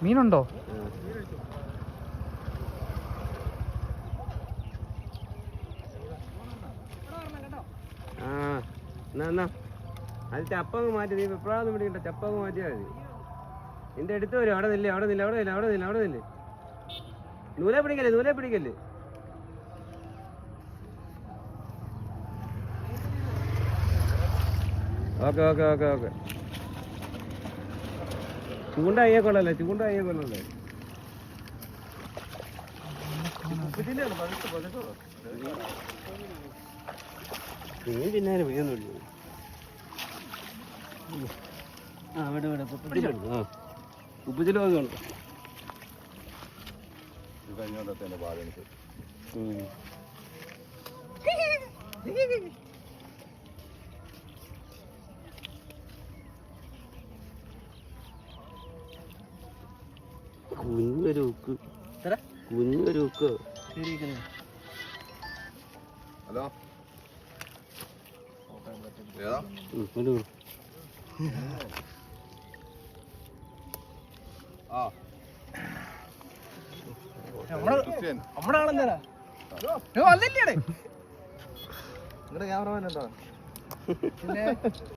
മീനുണ്ടോ? ആ എന്നാ അത് ചപ്പങ്ങ് മാറ്റി. നീ എപ്പോഴാന്ന് പിടിക്കണ്ട, ചപ്പങ്ങ് മാറ്റിയാൽ മതി. നിന്റെ അടുത്ത് വരും. അവിടെ നില്ലേ, അവിടെ നില്ല, അവിടെ നില്ല, അവിടെ നില്ല, അവിടെ നില്ലേ. നൂലെ പിടിക്കല്ലേ, നൂലെ പിടിക്കല്ലേ. Okay okay okay okay. ചൂണ്ട അയ്യെ കൊള്ളല്ലേ, ചൂണ്ട അയ്യെ കൊള്ളല്ലേ. നീ പിന്നാലെ വീഴുന്നുള്ളൂ. ആ ഇവിടെ ഇവിടെ ആ ഉപ്പുചില ഉണ്ട്. കുഞ്ഞൊരു ഉക്ക്, കുഞ്ഞൊരു ഉക്ക്. ഹലോ നമ്മുടെ ആളെന്താ വന്നില്ലേ? നിങ്ങളുടെ ക്യാമറമാൻ എന്താ?